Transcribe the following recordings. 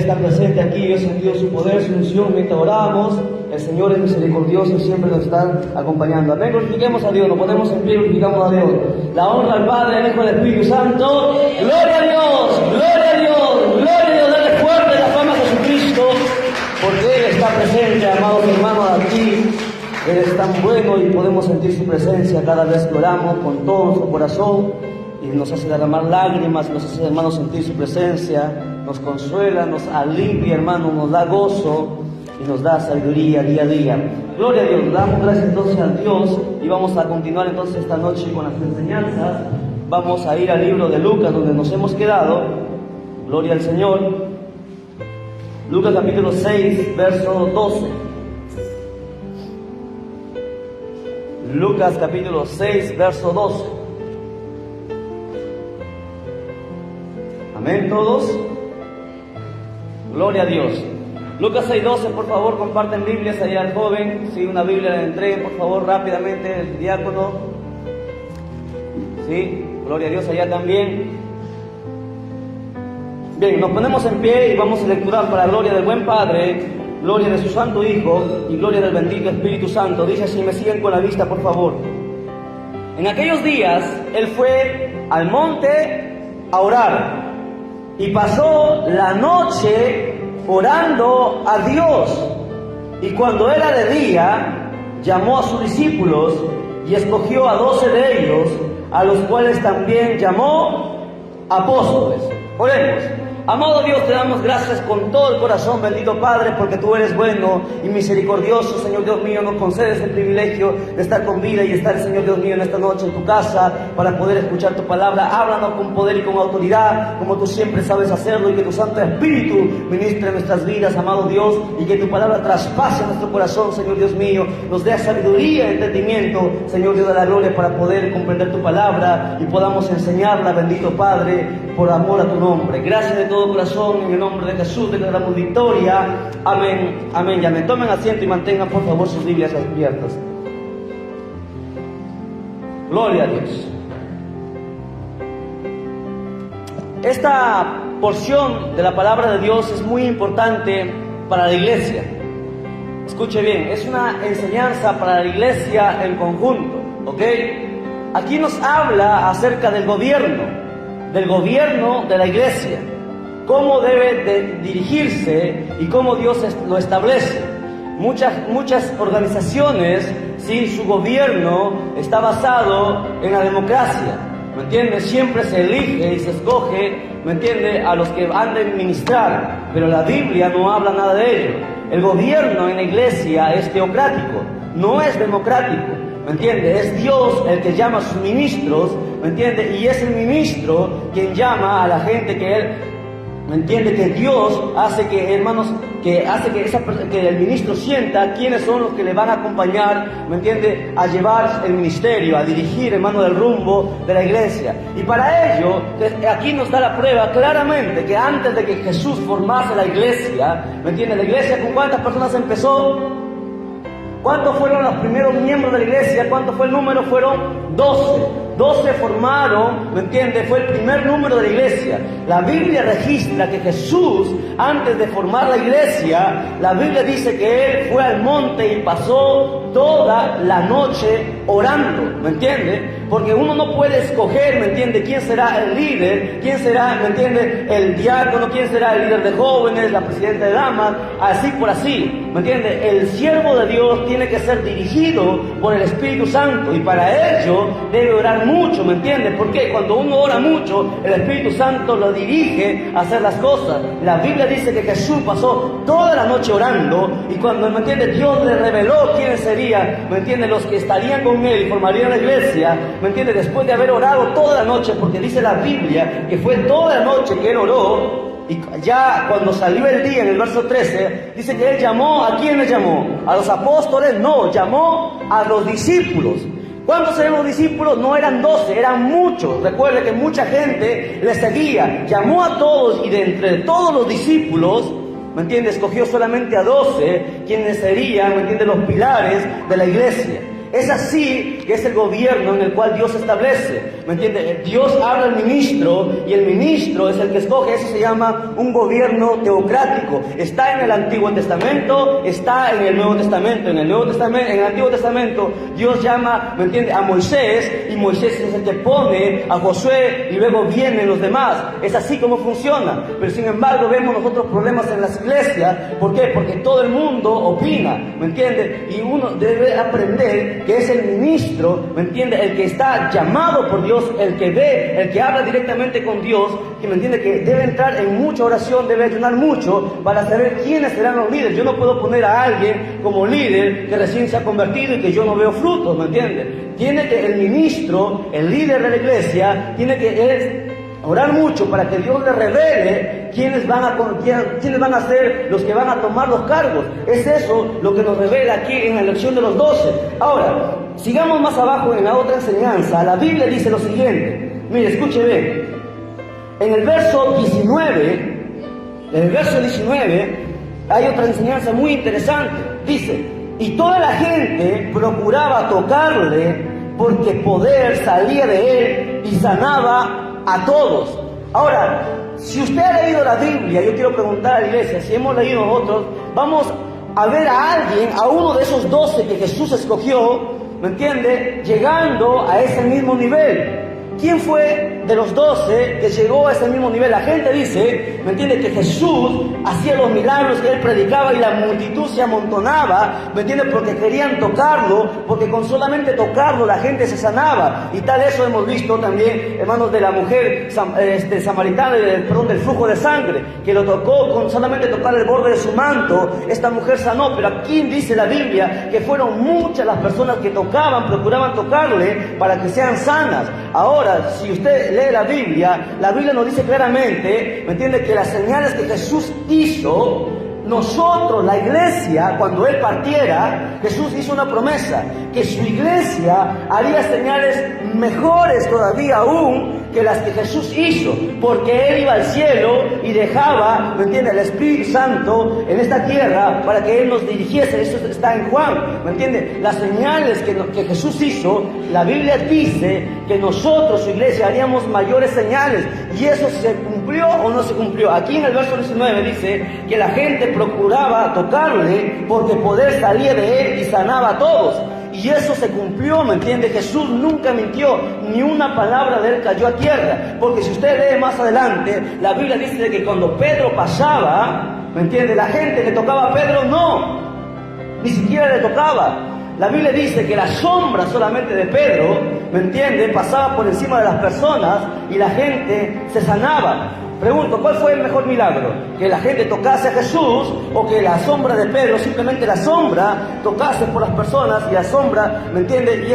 está presente aquí. Yo he sentido su poder, su unción mientras oramos. El Señor es misericordioso y siempre nos está acompañando. Amén. Glorifiquemos a Dios, nos ponemos en pie y glorificamos a Dios. La honra al Padre, al Hijo y al Espíritu Santo. Gloria a Dios, gloria a Dios, gloria a Dios. Dale fuerte la fama a Jesucristo, porque Él está presente, amados hermanos, aquí. Él es tan bueno y podemos sentir su presencia cada vez que oramos con todo nuestro corazón, y nos hace derramar lágrimas, nos hace, hermanos, sentir su presencia, nos consuela, nos alivia, hermano, nos da gozo y nos da sabiduría día a día. Gloria a Dios. Damos gracias entonces a Dios y vamos a continuar entonces esta noche con las enseñanzas. Vamos a ir al libro de Lucas, donde nos hemos quedado. Gloria al Señor. Lucas capítulo 6, verso 12. Lucas capítulo 6, verso 12. Amén todos. Gloria a Dios. Lucas 6, 12, por favor, comparten Biblias allá al joven. Si una Biblia le entreguen, por favor, rápidamente, el diácono. Sí, gloria a Dios allá también. Bien, nos ponemos en pie y vamos a lecturar para la gloria del buen Padre, gloria de su Santo Hijo y gloria del bendito Espíritu Santo. Dice así, me siguen con la vista, por favor. En aquellos días, él fue al monte a orar y pasó la noche orando a Dios. Y cuando era de día, llamó a sus discípulos y escogió a 12 de ellos, a los cuales también llamó apóstoles. Oremos. Amado Dios, te damos gracias con todo el corazón, bendito Padre, porque tú eres bueno y misericordioso, Señor Dios mío. Nos concedes el privilegio de estar con vida y estar, Señor Dios mío, en esta noche en tu casa para poder escuchar tu palabra. Háblanos con poder y con autoridad, como tú siempre sabes hacerlo, y que tu Santo Espíritu ministre nuestras vidas, amado Dios, y que tu palabra traspase nuestro corazón, Señor Dios mío. Nos dé sabiduría y entendimiento, Señor Dios de la gloria, para poder comprender tu palabra y podamos enseñarla, bendito Padre, por amor a tu nombre. Gracias de todo corazón, en el nombre de Jesús declaramos victoria. Amén, amén y amén. Tomen asiento y mantengan por favor sus Biblias abiertas. Gloria a Dios. Esta porción de la palabra de Dios es muy importante para la iglesia. Escuche bien, es una enseñanza para la iglesia en conjunto, ¿ok? Aquí nos habla acerca del gobierno de la iglesia, cómo debe de dirigirse y cómo Dios lo establece. Muchas organizaciones, sí, su gobierno está basado en la democracia, ¿me entiendes? Siempre se elige y se escoge, ¿me entiendes?, a los que han de ministrar, pero la Biblia no habla nada de ello. El gobierno en la iglesia es teocrático, no es democrático, ¿me entiende? Es Dios el que llama a sus ministros, ¿me entiende? Y es el ministro quien llama a la gente que él, ¿me entiende? Que Dios hace que, hermanos, que el ministro sienta quiénes son los que le van a acompañar, ¿me entiende?, a llevar el ministerio, a dirigir, hermano, el rumbo de la iglesia. Y para ello, aquí nos da la prueba claramente que antes de que Jesús formase la iglesia, ¿me entiende? La iglesia, ¿con cuántas personas empezó? ¿Cuántos fueron los primeros miembros de la iglesia? ¿Cuánto fue el número? Fueron 12. 12 formaron, ¿me entiende? Fue el primer número de la iglesia. La Biblia registra que Jesús, antes de formar la iglesia, la Biblia dice que Él fue al monte y pasó toda la noche orando, ¿me entiende? Porque uno no puede escoger, ¿me entiende?, quién será el líder, quién será, ¿me entiende?, el diácono, quién será el líder de jóvenes, la presidenta de damas, así por así, ¿me entiende? El siervo de Dios tiene que ser dirigido por el Espíritu Santo y para ello debe orar mucho, ¿me entiende? Porque cuando uno ora mucho, el Espíritu Santo lo dirige a hacer las cosas. La Biblia dice que Jesús pasó toda la noche orando y cuando, ¿me entiende?, Dios le reveló quiénes serían, ¿me entiende?, los que estarían con Él y formarían la iglesia, ¿me entiende?, después de haber orado toda la noche, porque dice la Biblia que fue toda la noche que Él oró. Y ya cuando salió el día, en el verso 13, dice que Él llamó, ¿a quiénes llamó? ¿A los apóstoles? No, llamó a los discípulos. ¿Cuántos eran los discípulos? No eran 12, eran muchos. Recuerde que mucha gente le seguía. Llamó a todos y de entre todos los discípulos, ¿me entiende?, escogió solamente a 12, quienes serían, ¿me entiende?, los pilares de la iglesia. Es así que es el gobierno en el cual Dios establece, ¿me entiende? Dios habla al ministro y el ministro es el que escoge. Eso se llama un gobierno teocrático. Está en el Antiguo Testamento, está en el Nuevo Testamento. En el Antiguo Testamento Dios llama, ¿me entiende?, a Moisés, y Moisés es el que pone a Josué y luego vienen los demás. Es así como funciona. Pero sin embargo vemos nosotros problemas en las iglesias. ¿Por qué? Porque todo el mundo opina, ¿me entiende? Y uno debe aprender que es el ministro, ¿me entiende?, el que está llamado por Dios, el que ve, el que habla directamente con Dios, que me entiende que debe entrar en mucha oración, debe ayunar mucho para saber quiénes serán los líderes. Yo no puedo poner a alguien como líder que recién se ha convertido y que yo no veo frutos, ¿me entiende? Tiene que el ministro, el líder de la iglesia, tiene que orar mucho para que Dios le revele quiénes van a ser los que van a tomar los cargos. Es eso lo que nos revela aquí en la elección de los 12. Ahora, sigamos más abajo en la otra enseñanza. La Biblia dice lo siguiente. Mire, escuche bien. En el verso 19, hay otra enseñanza muy interesante. Dice: y toda la gente procuraba tocarle, porque poder salía de él y sanaba a todos. Ahora, si usted ha leído la Biblia, yo quiero preguntar a la iglesia, si hemos leído nosotros, vamos a ver a alguien, a uno de esos 12 que Jesús escogió, ¿me entiende?, llegando a ese mismo nivel. ¿Quién fue de los 12 que llegó a ese mismo nivel? La gente dice, ¿me entiende?, que Jesús hacía los milagros que él predicaba y la multitud se amontonaba, ¿me entiende?, porque querían tocarlo, porque con solamente tocarlo la gente se sanaba. Y tal eso hemos visto también, hermanos, de la mujer samaritana, del flujo de sangre, que lo tocó, con solamente tocar el borde de su manto, esta mujer sanó. Pero aquí dice la Biblia que fueron muchas las personas que procuraban tocarle para que sean sanas. Ahora, si usted lee la Biblia nos dice claramente, ¿me entiende?, que las señales que Jesús hizo, nosotros, la iglesia, cuando él partiera, Jesús hizo una promesa, que su iglesia haría señales mejores todavía aún que las que Jesús hizo, porque él iba al cielo y dejaba, ¿me entiende?, el Espíritu Santo en esta tierra para que él nos dirigiese. Eso está en Juan, ¿me entiende? Las señales que Jesús hizo, la Biblia dice que nosotros, su iglesia, haríamos mayores señales. ¿Y eso se cumplió o no se cumplió? Aquí en el verso 19 dice que la gente procuraba tocarle porque poder salía de él y sanaba a todos. Y eso se cumplió, ¿me entiende? Jesús nunca mintió, ni una palabra de él cayó a tierra. Porque si usted lee más adelante, la Biblia dice que cuando Pedro pasaba, ¿me entiende?, la gente le tocaba a Pedro, no, ni siquiera le tocaba. La Biblia dice que la sombra solamente de Pedro, ¿me entiende?, pasaba por encima de las personas y la gente se sanaba. Pregunto, ¿cuál fue el mejor milagro? ¿Que la gente tocase a Jesús o que la sombra de Pedro, simplemente la sombra, tocase por las personas y la sombra, ¿me entiende?,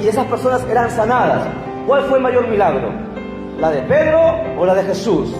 y esas personas eran sanadas? ¿Cuál fue el mayor milagro? ¿La de Pedro o la de Jesús?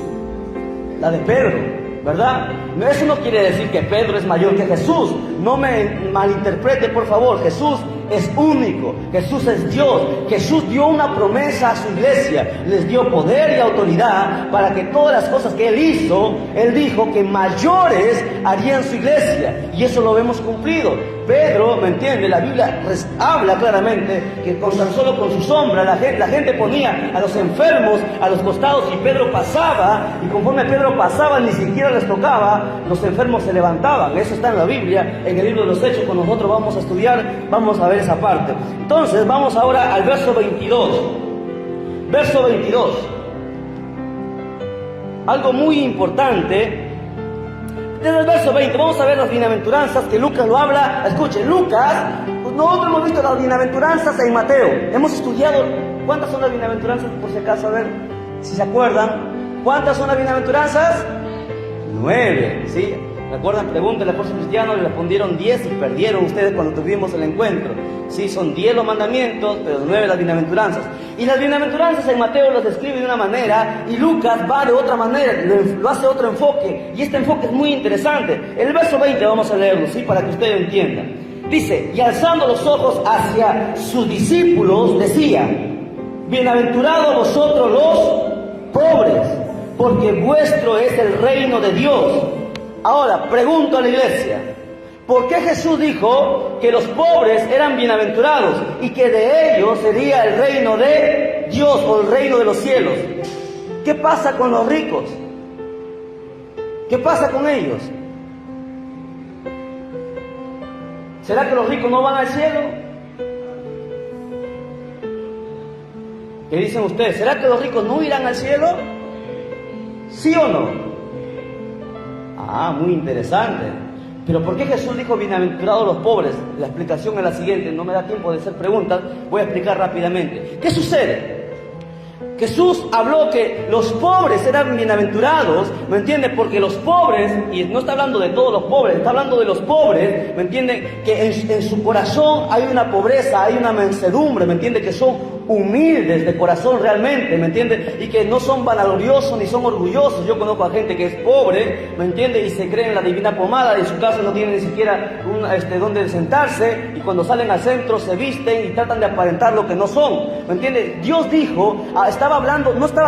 La de Pedro, ¿verdad? Eso no quiere decir que Pedro es mayor que Jesús. No me malinterprete, por favor. Jesús es único, Jesús es Dios. Jesús dio una promesa a su iglesia, les dio poder y autoridad para que todas las cosas que él hizo, él dijo que mayores harían su iglesia, y eso lo vemos cumplido. Pedro, ¿me entiende?, la Biblia habla claramente que tan solo con su sombra la gente ponía a los enfermos a los costados y Pedro pasaba, y conforme Pedro pasaba ni siquiera les tocaba, los enfermos se levantaban. Eso está en la Biblia, en el libro de los Hechos. Cuando nosotros vamos a estudiar, vamos a ver esa parte. Entonces vamos ahora al verso 22. Verso 22. Algo muy importante. Desde el verso 20 vamos a ver las bienaventuranzas que Lucas lo habla. Escuchen, Lucas, nosotros hemos visto las bienaventuranzas en Mateo. Hemos estudiado cuántas son las bienaventuranzas, por si acaso, a ver si se acuerdan. ¿Cuántas son las bienaventuranzas? 9, ¿sí? ¿Recuerdan? Pregúntenle al apóstol Cristiano, le respondieron 10 y perdieron ustedes cuando tuvimos el encuentro. Sí, son 10 los mandamientos, pero 9 las bienaventuranzas. Y las bienaventuranzas en Mateo las describe de una manera y Lucas va de otra manera, lo hace otro enfoque. Y este enfoque es muy interesante. En el verso 20 vamos a leerlo, ¿sí? Para que ustedes entiendan. Dice: y alzando los ojos hacia sus discípulos, decía: bienaventurados vosotros los pobres, porque vuestro es el reino de Dios. Ahora, pregunto a la iglesia, ¿Por qué Jesús dijo que los pobres eran bienaventurados y que de ellos sería el reino de Dios o el reino de los cielos? ¿Qué pasa con los ricos? ¿Qué pasa con ellos? ¿Será que los ricos no van al cielo? ¿Qué dicen ustedes? ¿Será que los ricos no irán al cielo? ¿Sí o no? Ah, muy interesante. Pero ¿por qué Jesús dijo bienaventurados los pobres? La explicación es la siguiente, no me da tiempo de hacer preguntas, voy a explicar rápidamente. ¿Qué sucede? Jesús habló que los pobres eran bienaventurados, ¿me entiende? Porque los pobres, y no está hablando de todos los pobres, está hablando de los pobres, ¿me entiende? Que en su corazón hay una pobreza, hay una mansedumbre, ¿me entiende? Que son humildes de corazón realmente, ¿me entiende? Y que no son vanagloriosos ni son orgullosos. Yo conozco a gente que es pobre, ¿me entiende? Y se cree en la divina pomada, en su casa no tiene ni siquiera donde sentarse, y cuando salen al centro se visten y tratan de aparentar lo que no son, ¿me entiende? Dios dijo, no estaba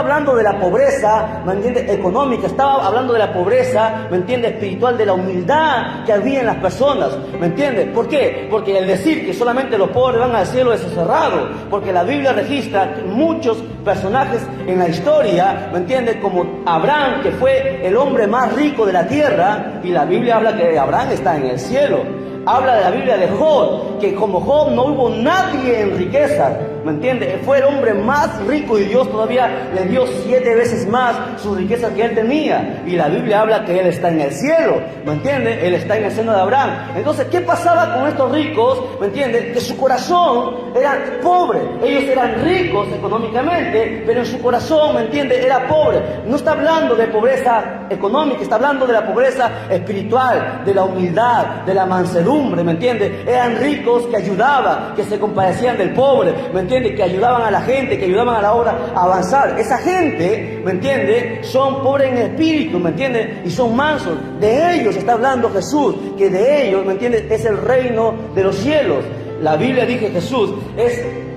hablando de la pobreza, ¿me entiende? Económica, estaba hablando de la pobreza, ¿me entiende? Espiritual, de la humildad que había en las personas, ¿me entiende? ¿Por qué? Porque el decir que solamente los pobres van al cielo es cerrado, porque la Biblia registra muchos personajes en la historia, ¿me entiende? Como Abraham, que fue el hombre más rico de la tierra, y la Biblia habla que Abraham está en el cielo. Habla de la Biblia de Job, que como Job no hubo nadie en riqueza, ¿me entiende? Fue el hombre más rico y Dios todavía le dio 7 veces más sus riquezas que él tenía. Y la Biblia habla que él está en el cielo, ¿me entiende? Él está en el seno de Abraham. Entonces, ¿qué pasaba con estos ricos? ¿Me entiende? Que su corazón era pobre. Ellos eran ricos económicamente, pero en su corazón, ¿me entiende? Era pobre. No está hablando de pobreza económica, está hablando de la pobreza espiritual, de la humildad, de la mansedumbre, ¿me entiende? Eran ricos que ayudaban, que se compadecían del pobre, ¿me entiende? Que ayudaban a la gente, que ayudaban a la obra a avanzar. Esa gente, ¿me entiende? Son pobres en espíritu, ¿me entiende? Y son mansos. De ellos está hablando Jesús, que de ellos, ¿me entiende? Es el reino de los cielos. La Biblia dice Jesús,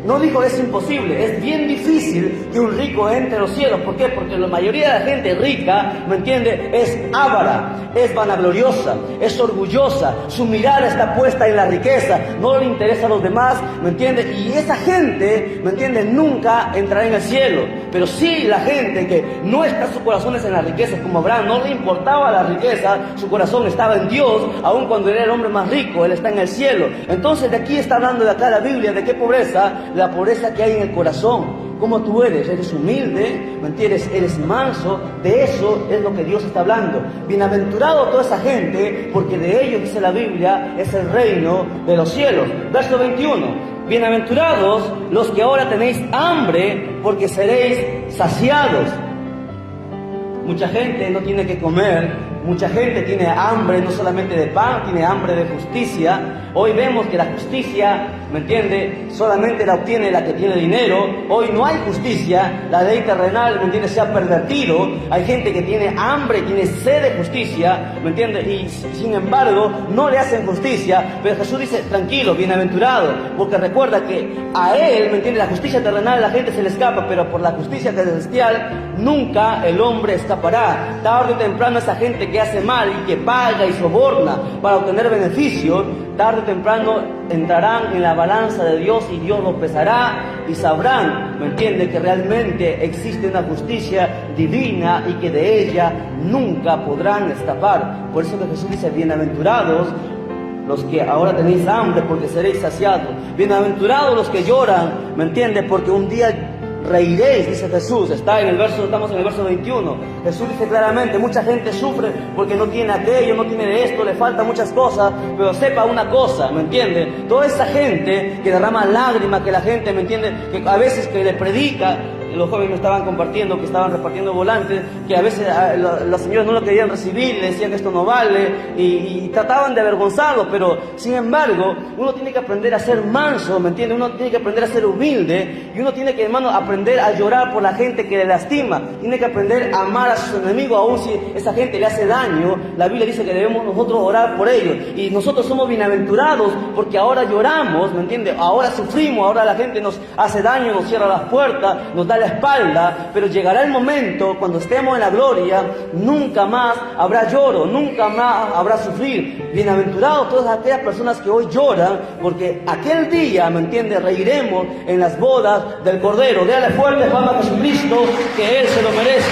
no dijo es imposible, es bien difícil que un rico entre a los cielos. ¿Por qué? Porque la mayoría de la gente rica, ¿me entiende? Es avara, es vanagloriosa, es orgullosa, su mirada está puesta en la riqueza, no le interesa a los demás, ¿me entiende? Y esa gente, ¿me entiende? Nunca entrará en el cielo. Pero sí la gente que no está sus corazones en la riqueza, como Abraham, no le importaba la riqueza, su corazón estaba en Dios, aun cuando era el hombre más rico, él está en el cielo. Entonces de aquí está hablando de acá la Biblia, ¿de qué pobreza? La pobreza que hay en el corazón. ¿Cómo tú eres? ¿Eres humilde? ¿Me entiendes? ¿Eres manso? De eso es lo que Dios está hablando. Bienaventurado toda esa gente, porque de ellos, dice la Biblia, es el reino de los cielos. Verso 21. Bienaventurados los que ahora tenéis hambre, porque seréis saciados. Mucha gente no tiene que comer, mucha gente tiene hambre no solamente de pan, tiene hambre de justicia. Hoy vemos que la justicia, ¿me entiende? Solamente la obtiene la que tiene dinero. Hoy no hay justicia, la ley terrenal, ¿me entiende? Se ha pervertido. Hay gente que tiene hambre, tiene sed de justicia, ¿me entiende? Y sin embargo no le hacen justicia. Pero Jesús dice, tranquilo, bienaventurado, porque recuerda que a Él, ¿me entiende? La justicia terrenal la gente se le escapa, pero por la justicia celestial nunca el hombre escapará. Tarde o temprano esa gente que hace mal y que paga y soborna para obtener beneficios, tarde o temprano entrarán en la balanza de Dios y Dios los pesará y sabrán, ¿me entiende? Que realmente existe una justicia divina y que de ella nunca podrán escapar. Por eso que Jesús dice, bienaventurados los que ahora tenéis hambre, porque seréis saciados. Bienaventurados los que lloran, ¿me entiende? Porque un día reiréis, dice Jesús. Estamos en el verso 21. Jesús dice claramente, mucha gente sufre porque no tiene aquello, no tiene de esto, le faltan muchas cosas, pero sepa una cosa, ¿me entiende? Toda esa gente que derrama lágrimas, que la gente, ¿me entiende? Que a veces que le predica, los jóvenes me estaban compartiendo, que estaban repartiendo volantes, que a veces los señores no lo querían recibir, le decían que esto no vale, y trataban de avergonzarlo, pero sin embargo, uno tiene que aprender a ser manso, ¿me entiende? Uno tiene que aprender a ser humilde, y uno tiene que, hermano, aprender a llorar por la gente que le lastima, tiene que aprender a amar a sus enemigos, aun si esa gente le hace daño. La Biblia dice que debemos nosotros orar por ellos, y nosotros somos bienaventurados, porque ahora lloramos, ¿me entiende? Ahora sufrimos, ahora la gente nos hace daño, nos cierra las puertas, nos da da la espalda, pero llegará el momento cuando estemos en la gloria, nunca más habrá lloro, nunca más habrá sufrir. Bienaventurados todas aquellas personas que hoy lloran, porque aquel día, ¿me entiende?, reiremos en las bodas del Cordero. Déale fuerte fama a Jesucristo, que Él se lo merece.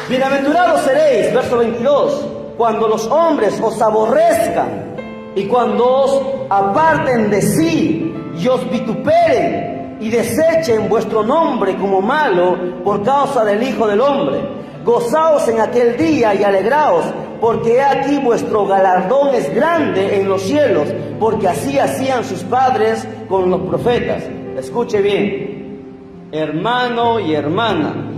Bienaventurados seréis, verso 22, cuando los hombres os aborrezcan y cuando os aparten de sí y os vituperen y desechen vuestro nombre como malo por causa del Hijo del Hombre. Gozaos en aquel día y alegraos, porque he aquí vuestro galardón es grande en los cielos, porque así hacían sus padres con los profetas. Escuche bien, hermano y hermana.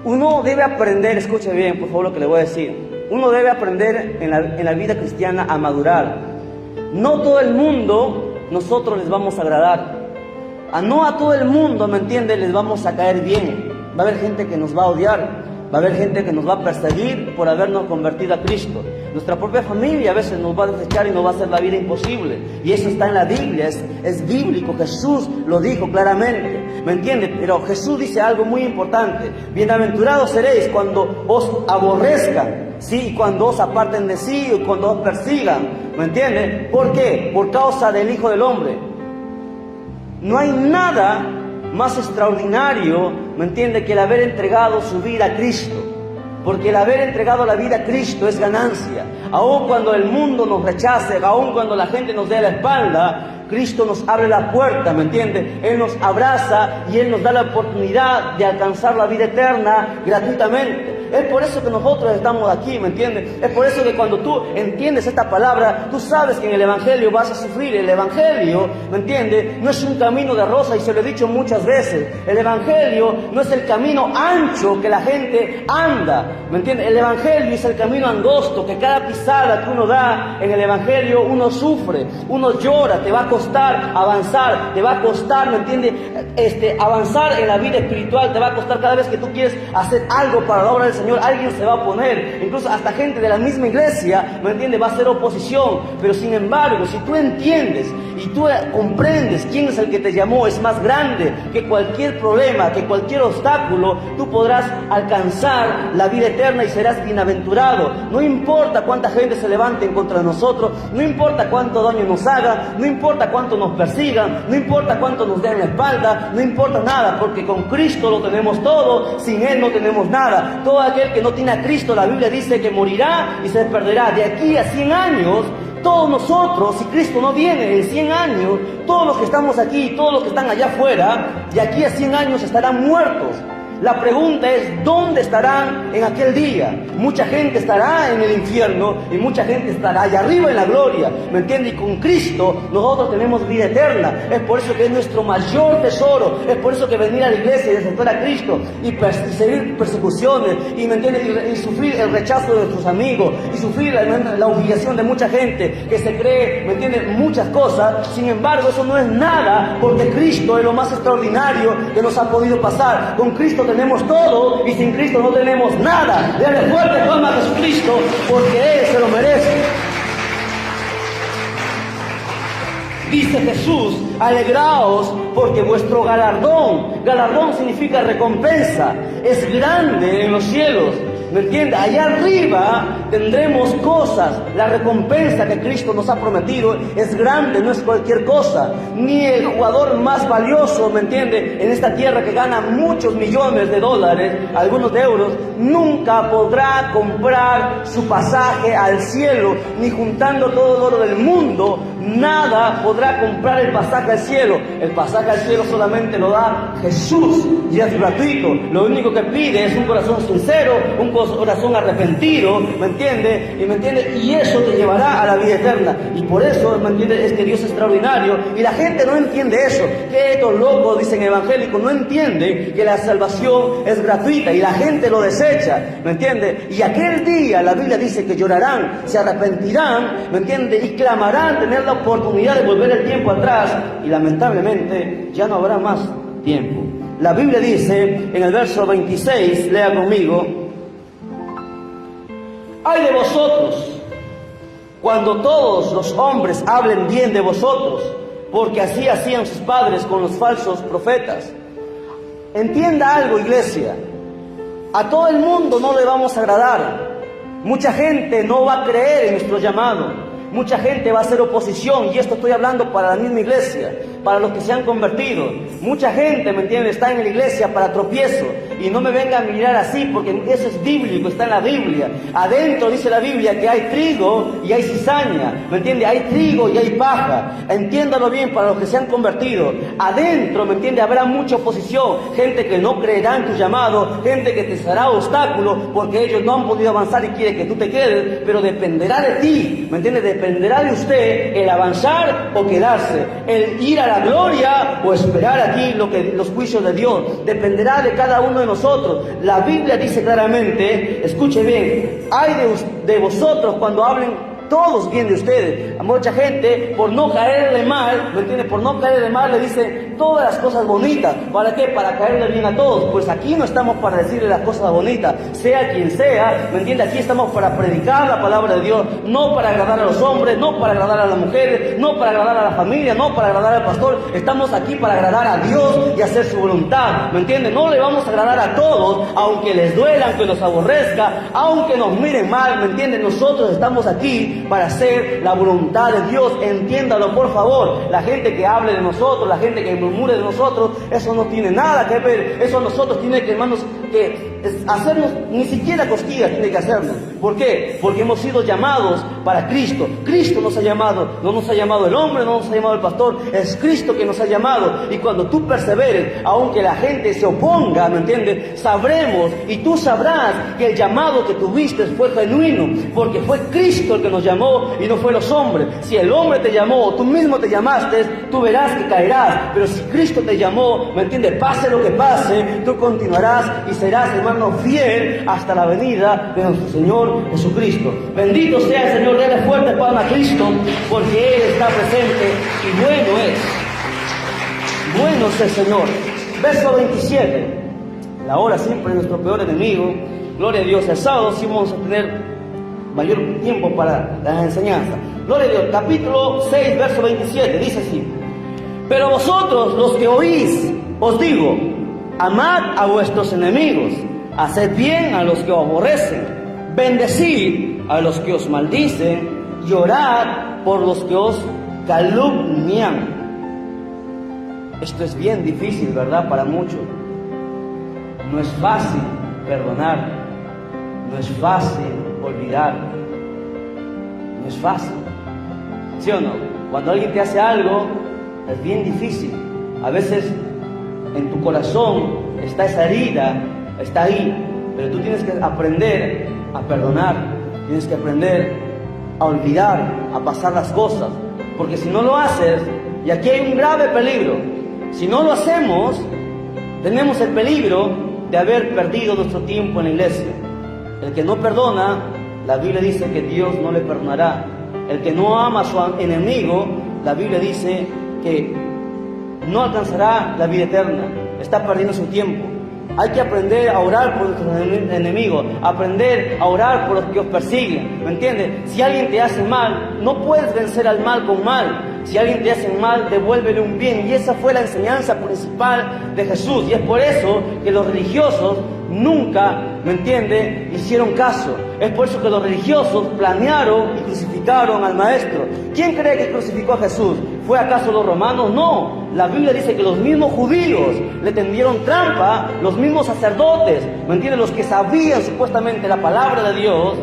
Uno debe aprender, escuche bien, por favor, lo que le voy a decir. Uno debe aprender en la vida cristiana a madurar. No todo el mundo nosotros les vamos a agradar. No a todo el mundo, ¿me entiende?, les vamos a caer bien. Va a haber gente que nos va a odiar. Va a haber gente que nos va a perseguir por habernos convertido a Cristo. Nuestra propia familia a veces nos va a desechar y nos va a hacer la vida imposible. Y eso está en la Biblia, es bíblico. Jesús lo dijo claramente, ¿me entiende? Pero Jesús dice algo muy importante. Bienaventurados seréis cuando os aborrezcan, ¿sí? Y cuando os aparten de sí, y cuando os persigan, ¿me entiende? ¿Por qué? Por causa del Hijo del Hombre. No hay nada más extraordinario, ¿me entiende?, que el haber entregado su vida a Cristo. Porque el haber entregado la vida a Cristo es ganancia. Aun cuando el mundo nos rechace, aun cuando la gente nos dé la espalda, Cristo nos abre la puerta, ¿me entiende? Él nos abraza y Él nos da la oportunidad de alcanzar la vida eterna gratuitamente. Es por eso que nosotros estamos aquí, ¿me entiendes? Es por eso que cuando tú entiendes esta palabra, tú sabes que en el Evangelio vas a sufrir. El Evangelio, ¿me entiendes?, no es un camino de rosa, y se lo he dicho muchas veces. El Evangelio no es el camino ancho que la gente anda, ¿me entiendes? El Evangelio es el camino angosto, que cada pisada que uno da en el Evangelio uno sufre, uno llora, te va a costar avanzar, te va a costar, ¿me entiendes?, avanzar en la vida espiritual, te va a costar cada vez que tú quieres hacer algo para la obra del Señor. Alguien se va a oponer, incluso hasta gente de la misma iglesia, ¿me entiendes?, va a hacer oposición. Pero sin embargo, si tú entiendes y tú comprendes quién es el que te llamó, es más grande que cualquier problema, que cualquier obstáculo, tú podrás alcanzar la vida eterna y serás bienaventurado. No importa cuánta gente se levante en contra de nosotros, no importa cuánto daño nos haga, no importa cuánto nos persigan, no importa cuánto nos den la espalda, no importa nada, porque con Cristo lo tenemos todo, sin Él no tenemos nada. Todo aquel que no tiene a Cristo, la Biblia dice que morirá y se perderá. De aquí a 100 años, todos nosotros, si Cristo no viene en 100 años, todos los que estamos aquí, todos los que están allá afuera, de aquí a 100 años estarán muertos. La pregunta es, ¿dónde estarán en aquel día? Mucha gente estará en el infierno y mucha gente estará allá arriba en la gloria, ¿me entiendes? Y con Cristo nosotros tenemos vida eterna. Es por eso que es nuestro mayor tesoro. Es por eso que venir a la iglesia y aceptar a Cristo y seguir persecuciones y, ¿me entiendes?, y sufrir el rechazo de nuestros amigos y sufrir la humillación de mucha gente que se cree, ¿me entiendes?, muchas cosas. Sin embargo, eso no es nada, porque Cristo es lo más extraordinario que nos ha podido pasar. Con Cristo tenemos todo y sin Cristo no tenemos nada. Dale fuerte fama a Jesucristo, porque Él se lo merece. Dice Jesús, alegraos porque vuestro galardón significa recompensa, es grande en los cielos. ¿Me entiende? Allá arriba tendremos cosas. La recompensa que Cristo nos ha prometido es grande, no es cualquier cosa. Ni el jugador más valioso, ¿me entiende?, en esta tierra, que gana muchos millones de dólares, algunos de euros, nunca podrá comprar su pasaje al cielo, ni juntando todo el oro del mundo, nada podrá comprar el pasaje al cielo. El pasaje al cielo solamente lo da Jesús y es gratuito. Lo único que pide es un corazón sincero, un corazón arrepentido, ¿me entiende? Y eso te llevará a la vida eterna. Y por eso, ¿me entiende?, este Dios extraordinario. Y la gente no entiende eso. Que estos locos, dicen evangélicos, no entienden que la salvación es gratuita y la gente lo desecha, ¿me entiende? Y aquel día la Biblia dice que llorarán, se arrepentirán, ¿me entiende?, y clamarán tener la oportunidad de volver el tiempo atrás, y lamentablemente ya no habrá más tiempo. La Biblia dice en el verso 26, lea conmigo: ¡ay de vosotros cuando todos los hombres hablen bien de vosotros! porque así hacían sus padres con los falsos profetas. Entienda algo, iglesia, a todo el mundo no le vamos a agradar. Mucha gente no va a creer en nuestro llamado. Mucha gente va a hacer oposición, y esto estoy hablando para la misma iglesia, para los que se han convertido. Mucha gente, ¿me entiende?, está en la iglesia para tropiezo, y no me venga a mirar así, porque eso es bíblico, está en la Biblia. Adentro dice la Biblia que hay trigo y hay cizaña, ¿me entiende? Hay trigo y hay paja. Entiéndalo bien para los que se han convertido. Adentro, ¿me entiende?, habrá mucha oposición, gente que no creerá en tu llamado, gente que te será obstáculo, porque ellos no han podido avanzar y quieren que tú te quedes, pero dependerá de ti, ¿me entiende? Dependerá de usted el avanzar o quedarse, el ir a la gloria o esperar aquí los juicios de Dios. Dependerá de cada uno de nosotros. La Biblia dice claramente, escuche bien, hay de vosotros cuando hablen todos bien de ustedes. A mucha gente, por no caerle mal, ¿me entiende?, por no caerle mal, le dicen todas las cosas bonitas. ¿Para qué? Para caerle bien a todos. Pues aquí no estamos para decirle las cosas bonitas, sea quien sea, ¿me entiende? Aquí estamos para predicar la palabra de Dios, no para agradar a los hombres, no para agradar a las mujeres, no para agradar a la familia, no para agradar al pastor. Estamos aquí para agradar a Dios y hacer su voluntad, ¿me entiende? No le vamos a agradar a todos, aunque les duela, aunque nos aborrezca, aunque nos miren mal, ¿me entiende? Nosotros estamos aquí para hacer la voluntad de Dios. Entiéndalo, por favor. La gente que hable de nosotros, la gente que murmure de nosotros, eso no tiene nada que ver. Eso nosotros tiene que, hermanos, que hacernos, ni siquiera cosquillas tiene que hacernos. ¿Por qué? Porque hemos sido llamados para Cristo. Cristo nos ha llamado, no nos ha llamado el hombre, no nos ha llamado el pastor, es Cristo que nos ha llamado. Y cuando tú perseveres, aunque la gente se oponga, ¿me entiendes?, sabremos y tú sabrás que el llamado que tuviste fue genuino, porque fue Cristo el que nos llamó y no fue los hombres. Si el hombre te llamó, tú mismo te llamaste, tú verás que caerás. Pero si Cristo te llamó, ¿me entiendes?, pase lo que pase, tú continuarás y serás, hermano, fiel hasta la venida de nuestro Señor Jesucristo. Bendito sea el Señor. Dele fuerte palma a Cristo, porque Él está presente y bueno es. Bueno es el Señor. Verso 27. La hora siempre es nuestro peor enemigo. Gloria a Dios. El sábado sí vamos a tener mayor tiempo para las enseñanzas. Gloria a Dios. Capítulo 6, verso 27. Dice así: pero vosotros, los que oís, os digo, amad a vuestros enemigos, haced bien a los que os aborrecen, bendecid a los que os maldicen y orad por los que os calumnian. Esto es bien difícil, ¿verdad?, para muchos. No es fácil perdonar, no es fácil olvidar, no es fácil, ¿sí o no? Cuando alguien te hace algo, es bien difícil. A veces en tu corazón está esa herida, está ahí, pero tú tienes que aprender a perdonar, tienes que aprender a olvidar, a pasar las cosas, porque si no lo haces, y aquí hay un grave peligro, si no lo hacemos, tenemos el peligro de haber perdido nuestro tiempo en la iglesia. El que no perdona, la Biblia dice que Dios no le perdonará. El que no ama a su enemigo, la Biblia dice que no alcanzará la vida eterna, está perdiendo su tiempo. Hay que aprender a orar por nuestros enemigos, aprender a orar por los que os persiguen, ¿me entiendes? Si alguien te hace mal, no puedes vencer al mal con mal. Si alguien te hace mal, devuélvele un bien. Y esa fue la enseñanza principal de Jesús. Y es por eso que los religiosos nunca, ¿me entiende?, hicieron caso. Es por eso que los religiosos planearon y crucificaron al Maestro. ¿Quién cree que crucificó a Jesús? ¿Fue acaso los romanos? No. La Biblia dice que los mismos judíos le tendieron trampa, los mismos sacerdotes, ¿me entiende?, los que sabían supuestamente la palabra de Dios.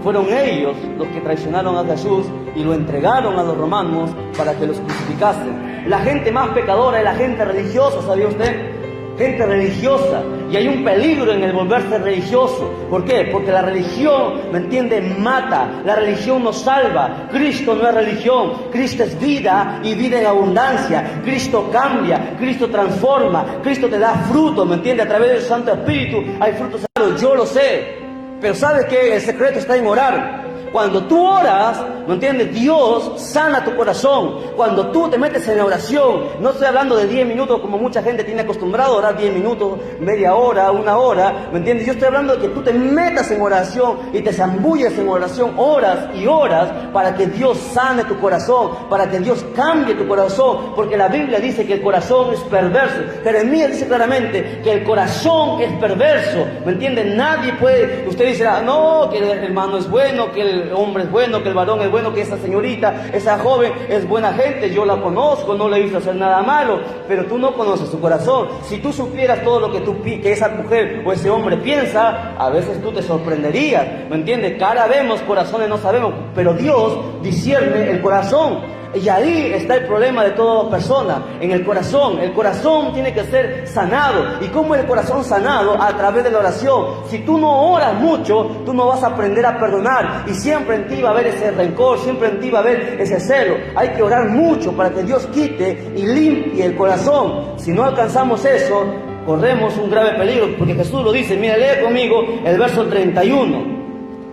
Fueron ellos los que traicionaron a Jesús y lo entregaron a los romanos para que los crucificasen. La gente más pecadora es la gente religiosa, ¿sabía usted? Gente religiosa. Y hay un peligro en el volverse religioso. ¿Por qué? Porque la religión, ¿me entiende?, mata. La religión nos salva. Cristo no es religión. Cristo es vida y vida en abundancia. Cristo cambia, Cristo transforma, Cristo te da fruto, ¿me entiende? A través del Santo Espíritu hay frutos. Yo lo sé. Pero ¿sabes qué? El secreto está en orar. Cuando tú oras, ¿me entiendes? Dios sana tu corazón. Cuando tú te metes en la oración, no estoy hablando de 10 minutos como mucha gente tiene acostumbrado a orar 10 minutos, media hora, una hora, ¿me entiendes? Yo estoy hablando de que tú te metas en oración y te zambulles en oración horas y horas para que Dios sane tu corazón, para que Dios cambie tu corazón, porque la Biblia dice que el corazón es perverso. Jeremías dice claramente que el corazón es perverso, ¿me entiende? Nadie puede, usted dice, no, que el hermano es bueno, que el hombre es bueno, que el varón es bueno, que esa señorita, esa joven es buena gente, yo la conozco, no le he visto hacer nada malo, pero tú no conoces su corazón. Si tú supieras todo lo que esa mujer o ese hombre piensa, a veces tú te sorprenderías, ¿me entiendes? Cara vemos, corazones no sabemos, pero Dios discierne el corazón. Y ahí está el problema de toda persona, en el corazón. El corazón tiene que ser sanado. ¿Y cómo es el corazón sanado? A través de la oración. Si tú no oras mucho, tú no vas a aprender a perdonar. Y siempre en ti va a haber ese rencor, siempre en ti va a haber ese celo. Hay que orar mucho para que Dios quite y limpie el corazón. Si no alcanzamos eso, corremos un grave peligro, porque Jesús lo dice. Mira, lee conmigo el verso 31.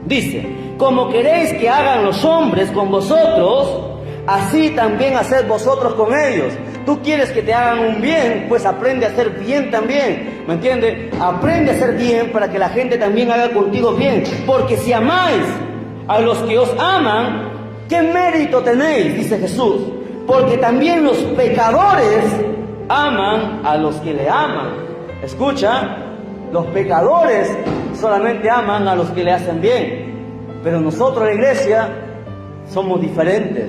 Dice, como queréis que hagan los hombres con vosotros, así también haced vosotros con ellos. Tú quieres que te hagan un bien, pues aprende a hacer bien también, ¿me entiendes? Aprende a hacer bien para que la gente también haga contigo bien. Porque si amáis a los que os aman, ¿qué mérito tenéis? Dice Jesús. Porque también los pecadores aman a los que le aman. Escucha, los pecadores solamente aman a los que le hacen bien. Pero nosotros, la iglesia, somos diferentes.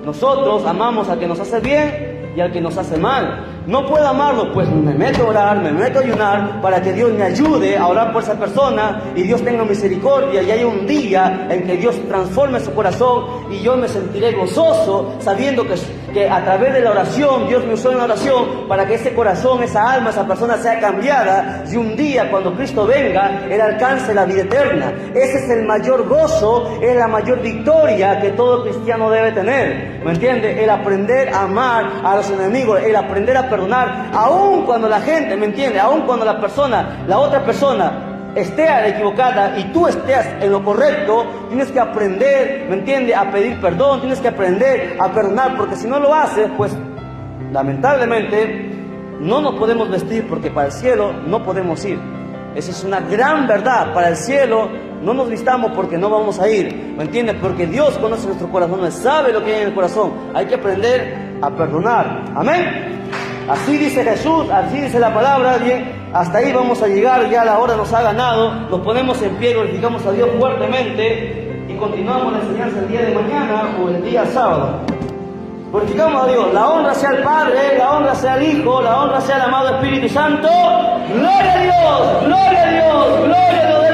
Nosotros amamos al que nos hace bien y al que nos hace mal. No puedo amarlo, pues me meto a orar, me meto a ayunar para que Dios me ayude a orar por esa persona y Dios tenga misericordia y haya un día en que Dios transforme su corazón y yo me sentiré gozoso sabiendo que a través de la oración, Dios me usó en la oración para que ese corazón, esa alma, esa persona sea cambiada y un día cuando Cristo venga, Él alcance la vida eterna. Ese es el mayor gozo, es la mayor victoria que todo cristiano debe tener, ¿me entiende? El aprender a amar a los enemigos, el aprender a perdonar, aun cuando la gente, ¿me entiende? Aun cuando la otra persona esté equivocada y tú estés en lo correcto, tienes que aprender, ¿me entiende? A pedir perdón, tienes que aprender a perdonar, porque si no lo haces, pues lamentablemente no nos podemos vestir, porque para el cielo no podemos ir. Esa es una gran verdad. Para el cielo no nos vistamos porque no vamos a ir, ¿me entiendes? Porque Dios conoce nuestro corazón, sabe lo que hay en el corazón. Hay que aprender a perdonar. Amén. Así dice Jesús, así dice la palabra. Bien, hasta ahí vamos a llegar, ya la hora nos ha ganado. Nos ponemos en pie, glorificamos a Dios fuertemente y continuamos la enseñanza el día de mañana o el día sábado. Glorificamos a Dios. La honra sea al Padre, la honra sea al Hijo, la honra sea al amado Espíritu Santo. Gloria a Dios, gloria a Dios, gloria a Dios.